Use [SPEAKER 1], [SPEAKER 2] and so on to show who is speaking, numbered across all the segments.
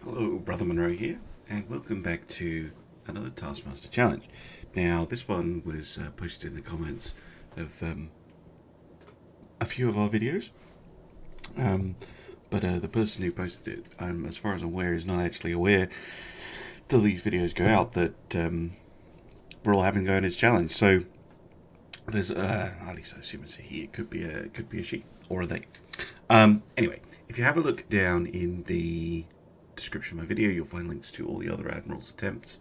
[SPEAKER 1] Hello, Brother Monroe here, and welcome back to another Taskmaster challenge. Now, this one was posted in the comments of a few of our videos, but the person who posted it, as far as I'm aware, is not actually aware till these videos go out that we're all having to go in this challenge. So there's, at least I assume it's a he. It could be a she or a they. Anyway, if you have a look down in the description of my video, you'll find links to all the other Admirals attempts,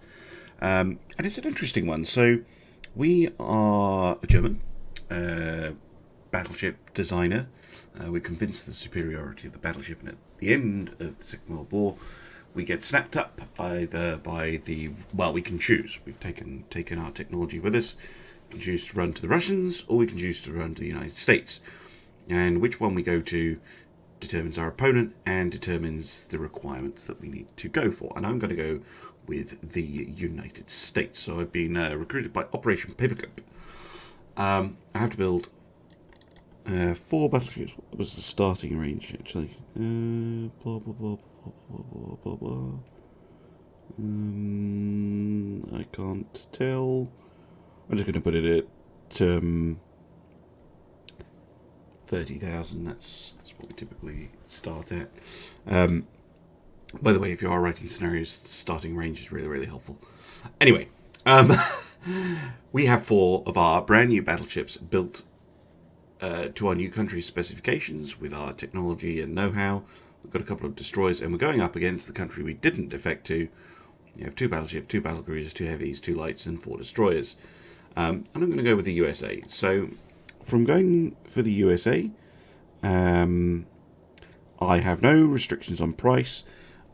[SPEAKER 1] and it's an interesting one. So we are a German battleship designer. We're convinced of the superiority of the battleship, and at the end of the Second World War we get snapped up either by the, well, we can choose. We've taken our technology with us. We can choose to run to the Russians, or we can choose to run to the United States, and which one we go to determines our opponent and determines the requirements that we need to go for. And I'm going to go with the United States. So I've been recruited by Operation Paperclip. I have to build 4 battleships. What was the starting range, actually? Blah, blah, blah, blah, blah, blah, blah. I can't tell. I'm just going to put it at 30,000. That's what we typically start at. By the way, if you are writing scenarios, the starting range is really, really helpful. Anyway, we have 4 of our brand new battleships built to our new country's specifications with our technology and know-how. We've got a couple of destroyers, and we're going up against the country we didn't defect to. You have 2 battleships, 2 battlecruisers, 2 heavies, 2 lights, and 4 destroyers. And I'm going to go with the USA. So, from going for the USA, I have no restrictions on price.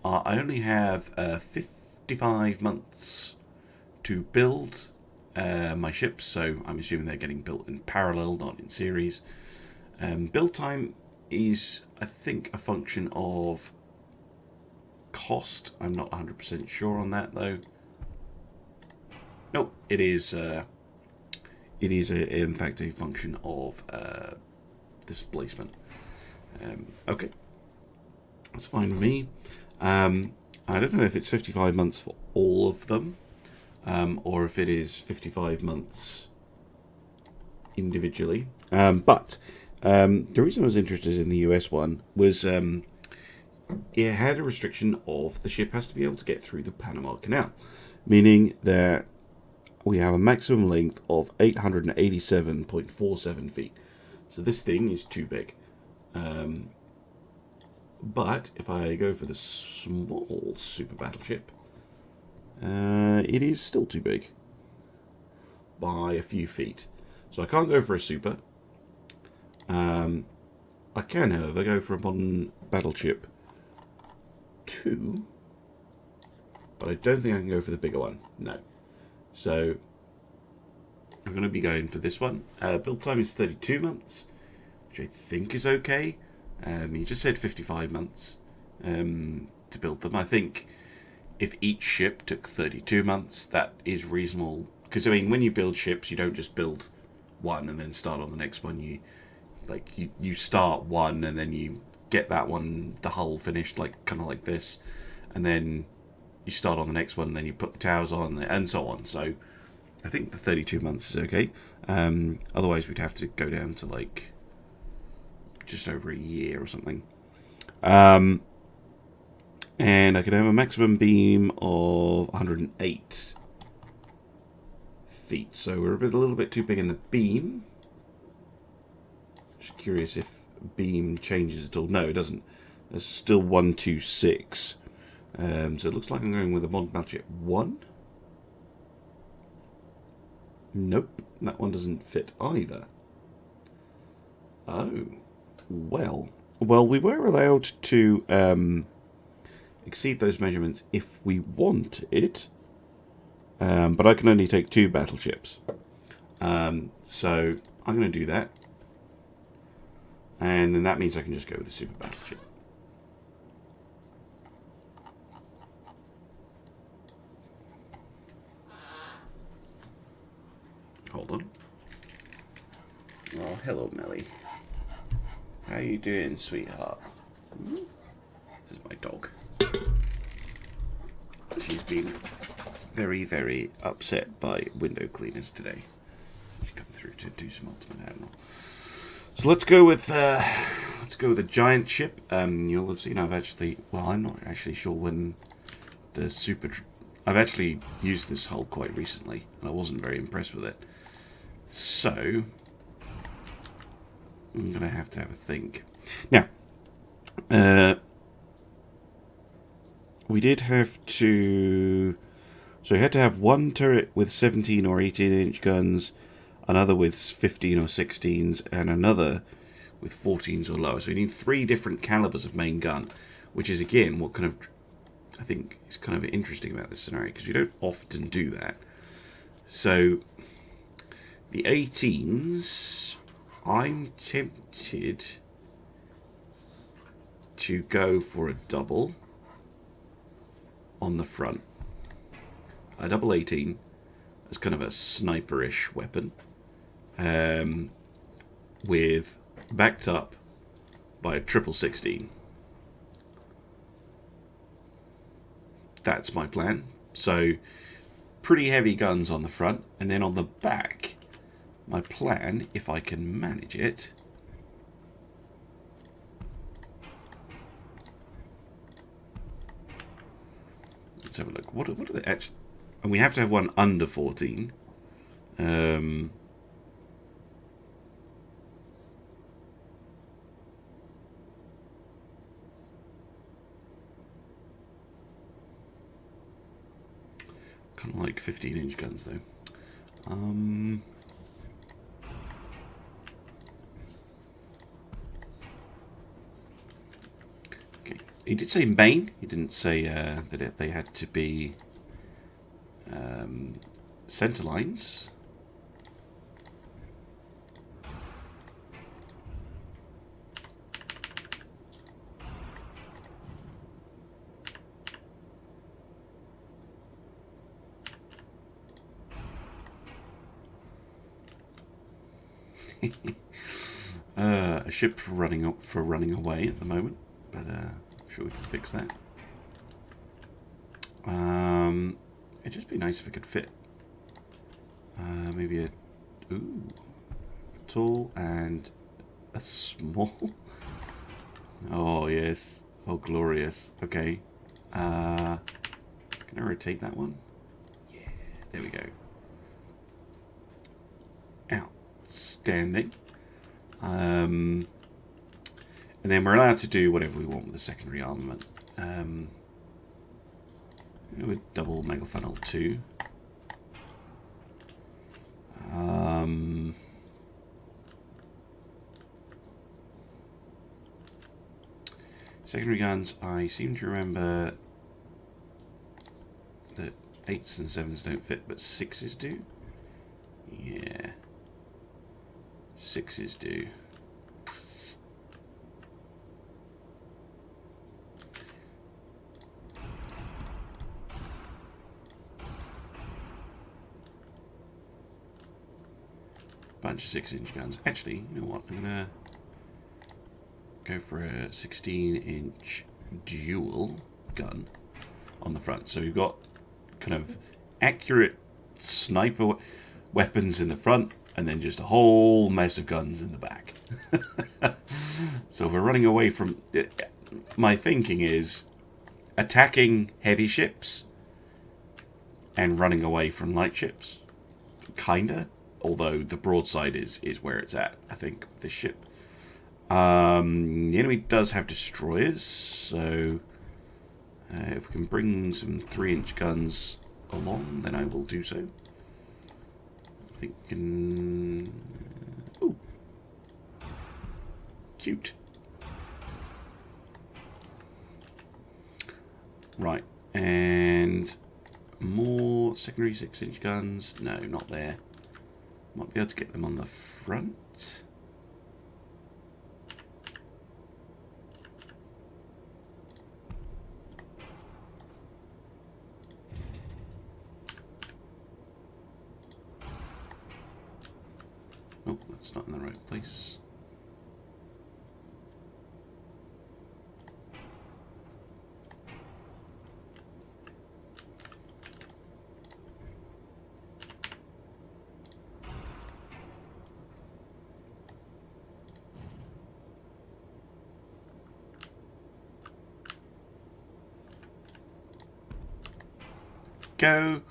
[SPEAKER 1] I only have 55 months to build my ships, so I'm assuming they're getting built in parallel, not in series. Build time is, I think, a function of cost. I'm not 100% sure on that, though. Nope, it is. It is, in fact, a function of displacement. Okay, that's fine with me. I don't know if it's 55 months for all of them, or if it is 55 months individually. But the reason I was interested in the US one was it had a restriction of the ship has to be able to get through the Panama Canal, meaning that we have a maximum length of 887.47 feet. So this thing is too big. But if I go for the small super battleship, it is still too big by a few feet. So I can't go for a super. I can, however, go for a modern battleship 2, but I don't think I can go for the bigger one. No. So I'm going to be going for this one. Build time is 32 months, which I think is okay. He just said 55 months to build them. I think if each ship took 32 months, that is reasonable. Because, I mean, when you build ships, you don't just build one and then start on the next one. You start one and then you get that one, the hull finished, kind of like this. And then you start on the next one and then you put the towers on and so on. So I think the 32 months is okay. Otherwise, we'd have to go down to, just over a year or something. And I can have a maximum beam of 108 feet. So we're a little bit too big in the beam. Just curious if beam changes at all. No, it doesn't. There's still 126. So it looks like I'm going with a modern battleship 1. Nope, that one doesn't fit either. Oh. Well, we were allowed to exceed those measurements if we want it, but I can only take 2 battleships. So I'm going to do that, and then that means I can just go with a super battleship. Hold on. Oh, hello, Melly. How you doing, sweetheart? This is my dog. been very, very upset by window cleaners today. She's come through to do some Ultimate Admiral. So let's go with a giant ship. You'll have seen I've actually, well, I'm not actually sure when the I've actually used this hull quite recently, and I wasn't very impressed with it. So I'm gonna have a think. Now, we did have to. So you had to have one turret with 17 or 18-inch guns, another with 15 or 16s, and another with 14s or lower. So you need 3 different calibers of main gun, which is again what kind of I think is kind of interesting about this scenario, because we don't often do that. So the 18s, I'm tempted to go for a double on the front. A double 18 as kind of a sniperish weapon, with backed up by a triple 16. That's my plan. So pretty heavy guns on the front, and then on the back, my plan, if I can manage it, let's have a look. What are they actually? And we have to have one under 14. Kind of like 15-inch guns, though. Okay. He did say main. He didn't say that they had to be center lines. A ship for running away at the moment, but I'm sure we can fix that. It'd just be nice if it could fit. Maybe a tall and a small. Oh yes, oh glorious. Okay, can I rotate that one? Yeah, there we go. Outstanding. And then we're allowed to do whatever we want with the secondary armament. With double mega funnel 2. Secondary guns, I seem to remember that 8s and 7s don't fit, but 6s do. Yeah. 6s do. Bunch of 6-inch guns. Actually, you know what? I'm gonna go for a 16-inch dual gun on the front. So we've got kind of accurate sniper weapons in the front, and then just a whole mess of guns in the back. So if we're running away from... My thinking is attacking heavy ships and running away from light ships. Kinda. Although the broadside is where it's at, I think, with this ship. The enemy does have destroyers, so if we can bring some 3-inch guns along, then I will do so. I think we can... Ooh. Cute. Right, and more secondary 6-inch guns. No, not there. Might be able to get them on the front. Oh, that's not in the right place. go.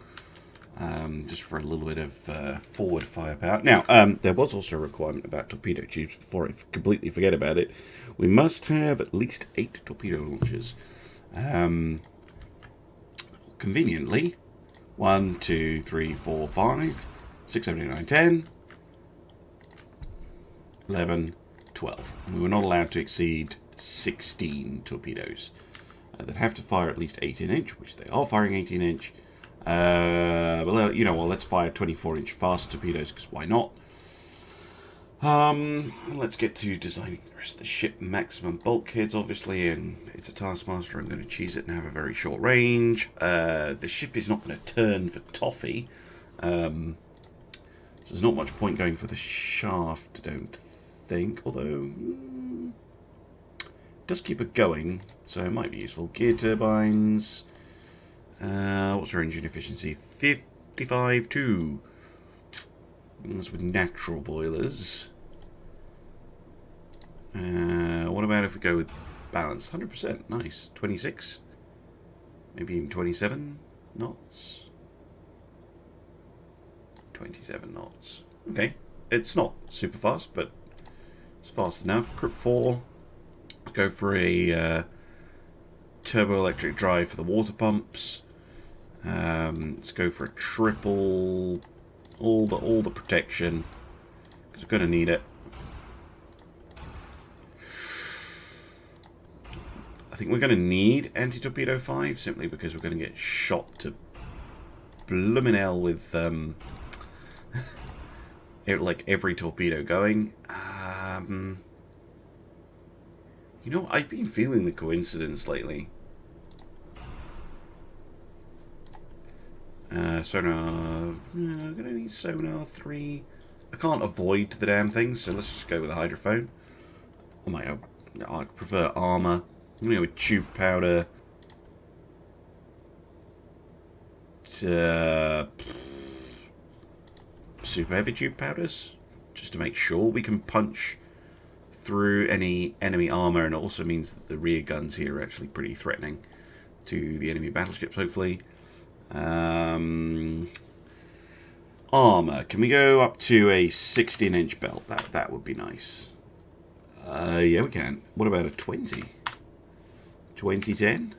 [SPEAKER 1] Just for a little bit of forward firepower. Now, there was also a requirement about torpedo tubes before I completely forget about it. We must have at least 8 torpedo launchers. Conveniently, 1, 2, 3, 4, 5, 6, 7, 8, 9, 10, 11, 12. And we were not allowed to exceed 16 torpedoes. They'd have to fire at least 18-inch, which they are firing 18-inch. But you know what, let's fire 24-inch fast torpedoes, because why not? Let's get to designing the rest of the ship. Maximum bulkheads, obviously, and it's a Taskmaster. I'm going to cheese it and have a very short range. The ship is not going to turn for toffee. So there's not much point going for the shaft, I don't think. Although, it does keep it going, so it might be useful. Gear turbines. What's our engine efficiency? 55.2. That's with natural boilers. What about if we go with balance? 100%. Nice. 26. Maybe even 27 knots. 27 knots. Okay. It's not super fast, but it's fast enough. Grip 4. Go for a turbo-electric drive for the water pumps. Let's go for a triple, all the protection, because we're going to need it. I think we're going to need anti-torpedo 5 simply because we're going to get shot to bloomin' hell with like every torpedo going. You know, I've been feeling the coincidence lately. Sonar. I'm gonna need sonar 3. I can't avoid the damn thing, so let's just go with a hydrophone. Oh my god, I prefer armor. I'm gonna go with tube powder. Super heavy tube powders, just to make sure we can punch through any enemy armor, and it also means that the rear guns here are actually pretty threatening to the enemy battleships, hopefully. Armor. Can we go up to a 16-inch belt? That would be nice. Yeah, we can. What about a 20? 2010?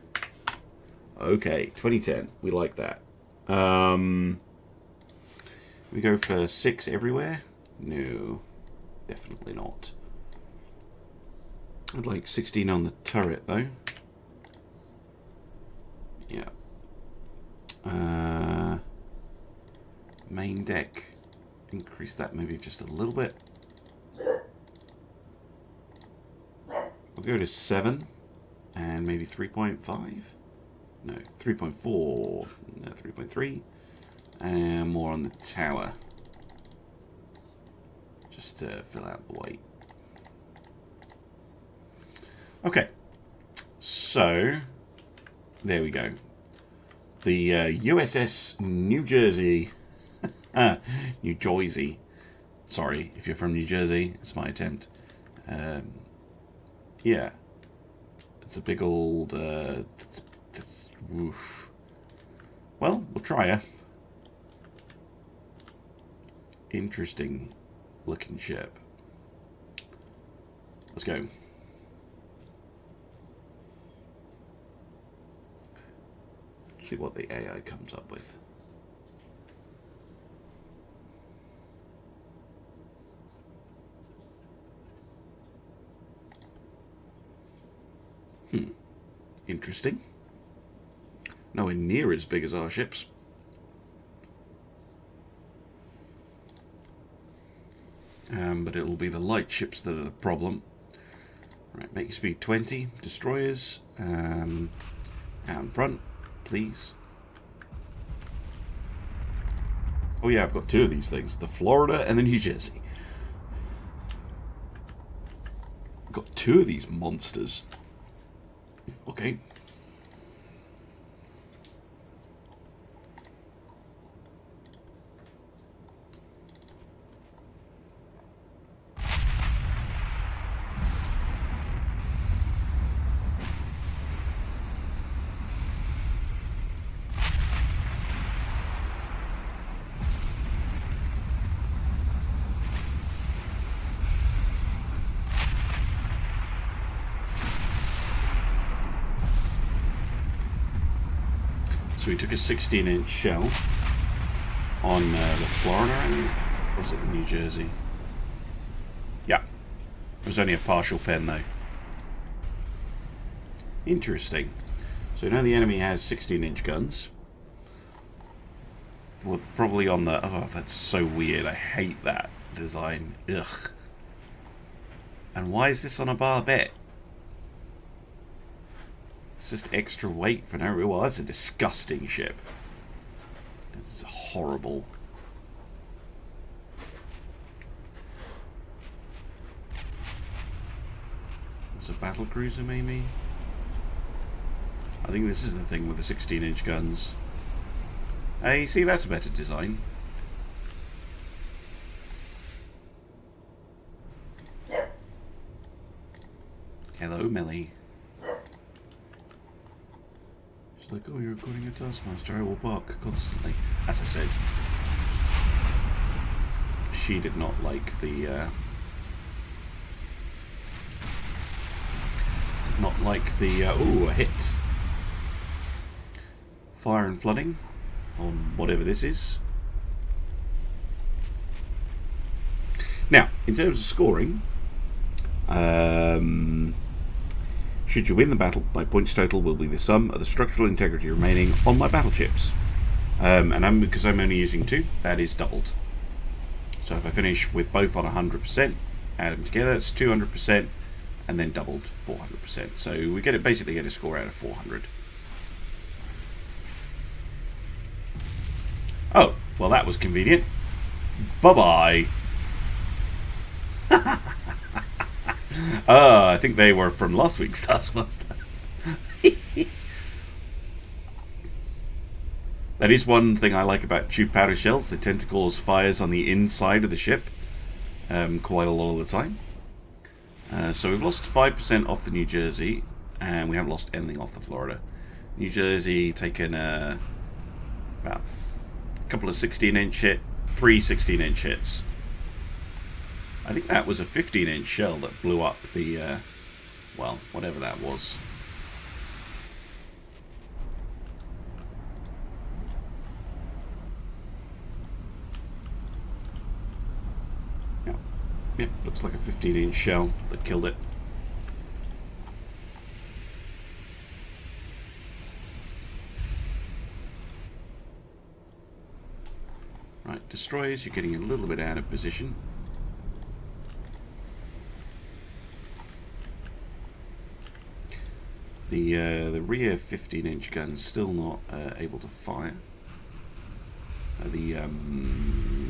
[SPEAKER 1] Okay, 2010. We like that. We go for 6 everywhere? No, definitely not. I'd like 16 on the turret, though. Yeah. Main deck. Increase that maybe just a little bit. We'll go to 7 and maybe 3.5. No, 3.4. No, 3.3. And more on the tower. Just to fill out the weight. Okay. So, there we go. The USS New Jersey. New Jersey. Sorry, if you're from New Jersey, it's my attempt. Yeah. It's a big old... oof. Well, we'll try her. Interesting looking ship. Let's go. See what the AI comes up with. Interesting. Nowhere near as big as our ships. But it'll be the light ships that are the problem. Right, make your speed 20. Destroyers. Out in front, please. Oh yeah, I've got 2 of these things. The Florida and the New Jersey. I've got 2 of these monsters. Okay. So we took a 16-inch shell on the Florida Island. Or was it New Jersey? Yeah. It was only a partial pen though. Interesting. So now the enemy has 16-inch guns. Well, probably on the... Oh, that's so weird. I hate that design. Ugh. And why is this on a barbette? It's just extra weight for no... Well, that's a disgusting ship. That's horrible. It's a battle cruiser, maybe? I think this is the thing with the 16-inch guns. Hey, see, that's a better design. Hello, Millie. She's like, oh, you're recording a Taskmaster. I will bark constantly. As I said, she did not like the... ooh, a hit. Fire and flooding on whatever this is. Now, in terms of scoring, should you win the battle, my points total will be the sum of the structural integrity remaining on my battleships. And because I'm only using 2, that is doubled. So if I finish with both on 100%, add them together, it's 200%, and then doubled 400%. So we basically get a score out of 400. Oh, well, that was convenient. Bye-bye. I think they were from last week's Taskmaster. That is one thing I like about tube powder shells. They tend to cause fires on the inside of the ship quite a lot of the time. So we've lost 5% off the New Jersey, and we haven't lost anything off the Florida. New Jersey taken about a couple of 16-inch hit, 3 16-inch hits. I think that was a 15-inch shell that blew up the, well, whatever that was. Yep, looks like a 15-inch shell that killed it. Right, destroyers, you're getting a little bit out of position. The rear 15-inch gun's still not able to fire. The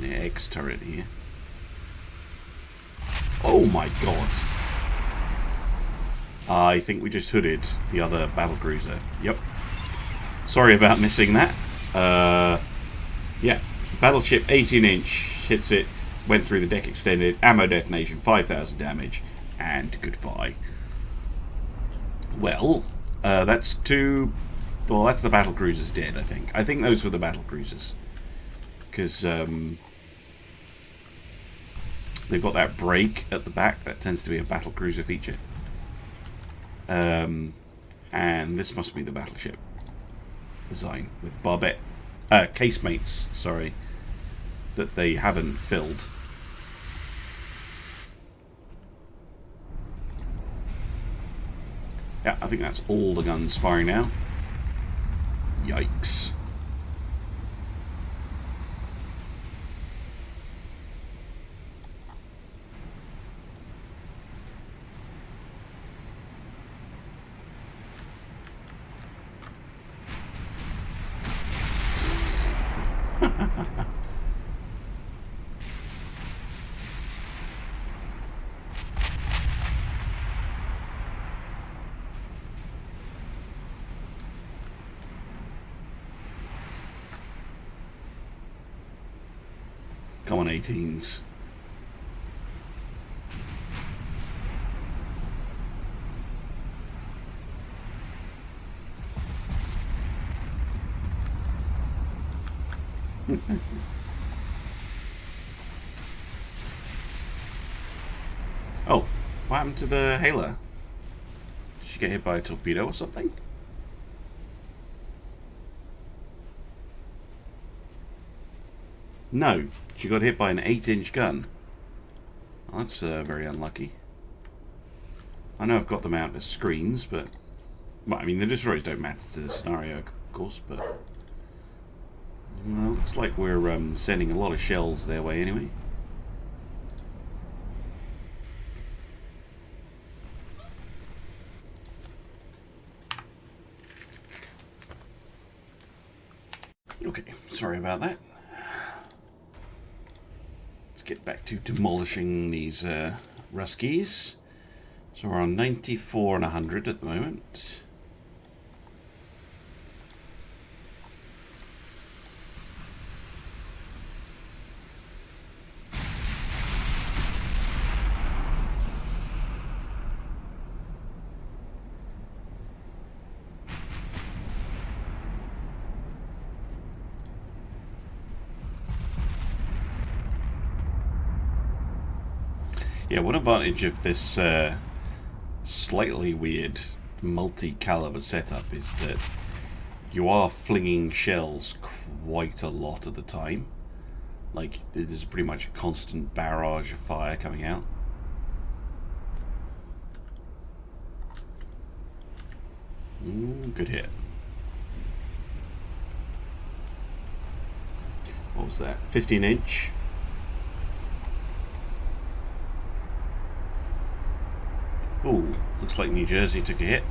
[SPEAKER 1] X turret here. Oh my god! I think we just hooded the other battlecruiser. Yep. Sorry about missing that. Yeah, battleship 18-inch hits it, went through the deck extended, ammo detonation, 5,000 damage, and goodbye. Well, that's two... Well, that's the battlecruisers dead, I think. I think those were the battlecruisers. Because they've got that break at the back. That tends to be a battlecruiser feature. And this must be the battleship design with barbette... casemates, sorry, that they haven't filled. Yeah, I think that's all the guns firing now. Yikes. Come on, 18s. Oh, what happened to the Hailer? Did she get hit by a torpedo or something? No, she got hit by an 8-inch gun. That's very unlucky. I know I've got them out as screens, but... Well, I mean, the destroyers don't matter to the scenario, of course, but... Well, looks like we're sending a lot of shells their way anyway. Okay, sorry about that. Let's get back to demolishing these Ruskies. So we're on 94 and 100 at the moment. Yeah, one advantage of this slightly weird multi-caliber setup is that you are flinging shells quite a lot of the time. Like, there's pretty much a constant barrage of fire coming out. Ooh, good hit. What was that? 15-inch? Ooh, looks like New Jersey took a hit.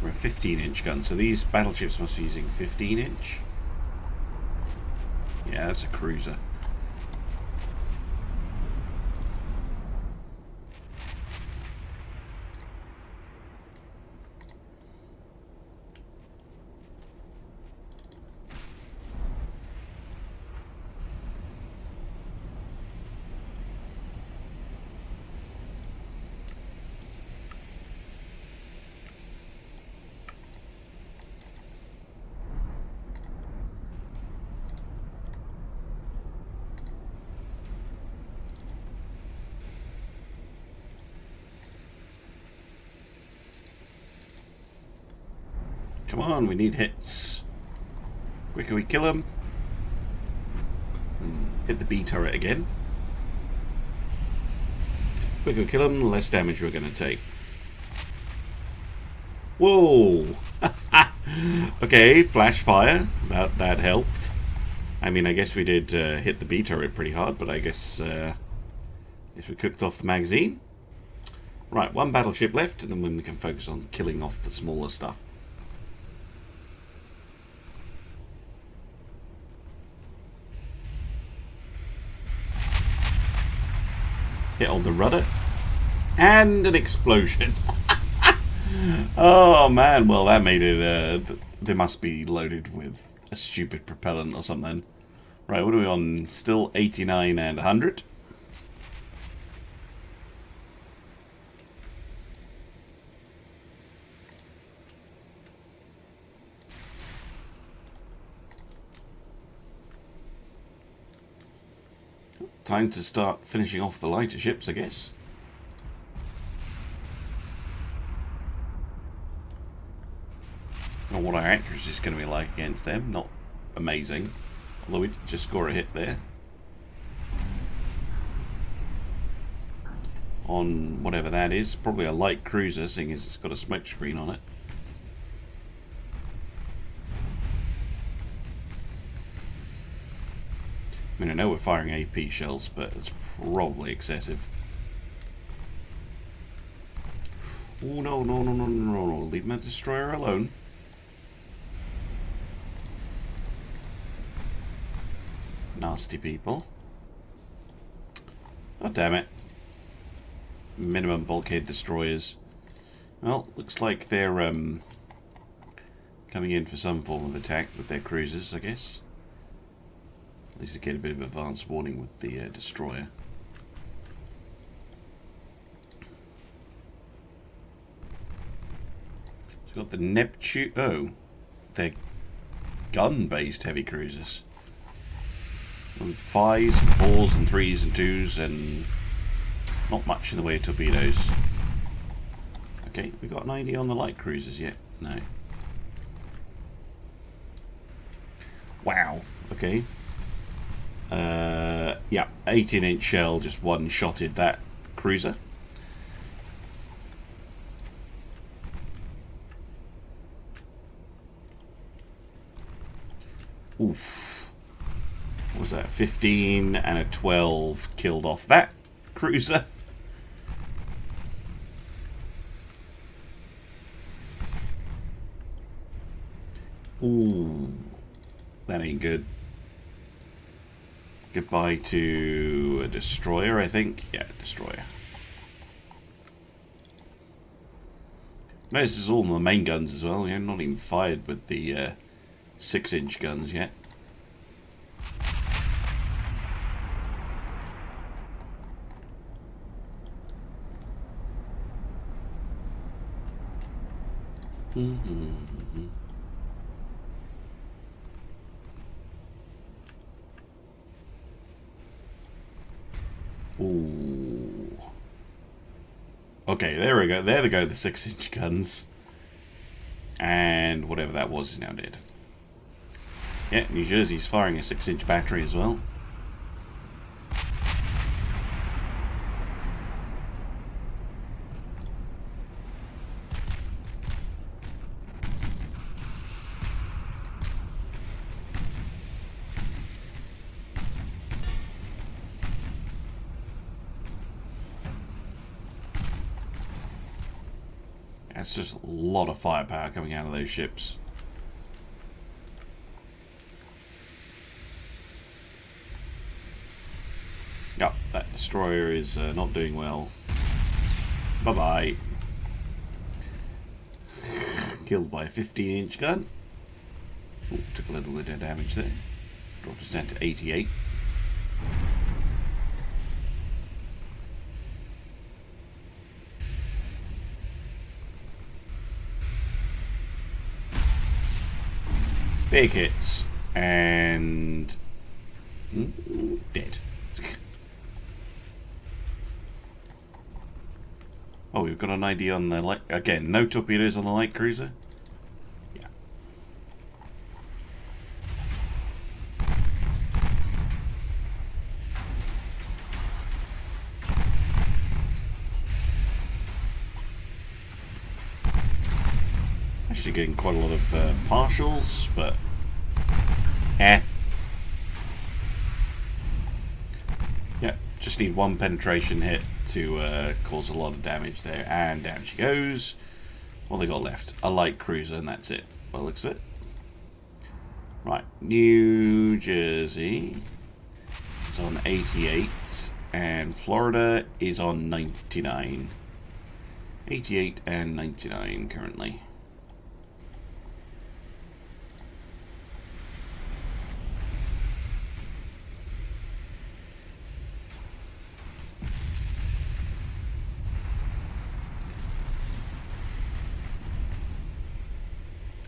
[SPEAKER 1] We're a 15-inch gun, so these battleships must be using 15-inch. Yeah, that's a cruiser. Come on, we need hits. Quicker we kill him. Hit the B turret again. Quicker we kill him, the less damage we're going to take. Whoa! Okay, flash fire. That helped. I mean, I guess we did hit the B turret pretty hard, but I guess we cooked off the magazine. Right, one battleship left, and then we can focus on killing off the smaller stuff. Hit on the rudder. And an explosion. Oh man, well that made it, they must be loaded with a stupid propellant or something. Right, what are we on? Still 89 and 100. Time to start finishing off the lighter ships, I guess. Not what our accuracy is going to be like against them. Not amazing. Although we did just score a hit there. On whatever that is. Probably a light cruiser, seeing as it's got a smoke screen on it. I mean, I know we're firing AP shells, but it's probably excessive. Oh, no, no, no, no, no, no. Leave my destroyer alone. Nasty people. Oh, damn it. Minimum bulkhead destroyers. Well, looks like they're coming in for some form of attack with their cruisers, I guess. At least they get a bit of advance warning with the destroyer. So we've got the Neptune. Oh, they're gun-based heavy cruisers. With 5s and 4s and 3s and 2s and not much in the way of torpedoes. Okay, we got an idea on the light cruisers yet? No. Wow. Okay. Yeah, 18-inch shell just one-shotted that cruiser. Oof. What was that? 15 and a 12 killed off that cruiser. Ooh. That ain't good. Goodbye to a destroyer, I think. Yeah, destroyer. No, this is all the main guns as well. You're not even fired with the 6-inch guns yet. Ooh. Okay, there we go. There they go, the 6-inch guns. And whatever that was is now dead. Yeah, New Jersey's firing a 6-inch battery as well. That's just a lot of firepower coming out of those ships. Yep, that destroyer is not doing well. Bye-bye. Killed by a 15-inch gun. Ooh, took a little bit of damage there. Dropped us down to 88. Big hits. And... dead. Oh, we've got an ID on the light. Again, no torpedoes on the light cruiser. Yeah. Actually getting quite a lot of partials, but yeah, just need one penetration hit to cause a lot of damage there, and down she goes. What they got left? A light cruiser, and that's it. By the looks of it. Right, New Jersey is on 88, and Florida is on 99. 88 and 99 currently.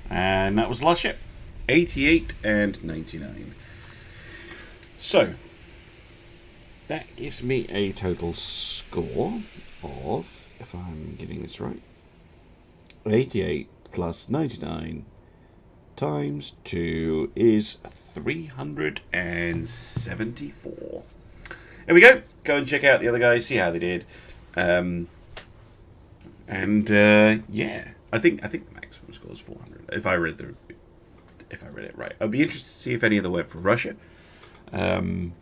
[SPEAKER 1] And that was the last ship. 88 and 99. So, that gives me a total score of, if I'm getting this right, 88 plus 99 times 2 is 374. There we go. Go and check out the other guys, see how they did. Yeah, I think the maximum score is 400. If I read it right, I'd be interested to see if any of them went for Russia. And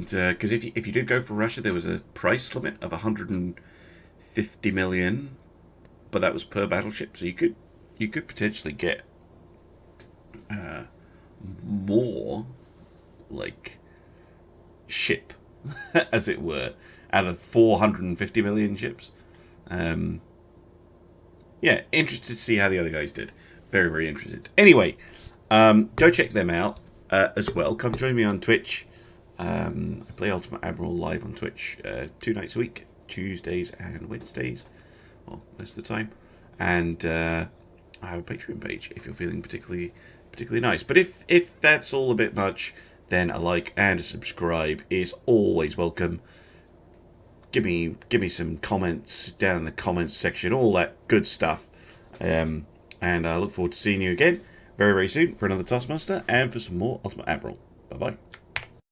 [SPEAKER 1] because if you did go for Russia, there was a price limit of 150 million, but that was per battleship, so you could potentially get more like ship, as it were, out of 450 million ships. Yeah, interested to see how the other guys did. Very, very interested. Anyway, go check them out as well. Come join me on Twitch. I play Ultimate Admiral live on Twitch 2 nights a week, Tuesdays and Wednesdays, well, most of the time. And I have a Patreon page if you're feeling particularly nice. But if that's all a bit much, then a like and a subscribe is always welcome. Give me some comments down in the comments section, all that good stuff. And I look forward to seeing you again very, very soon for another Taskmaster and for some more Ultimate Admiral. Bye-bye.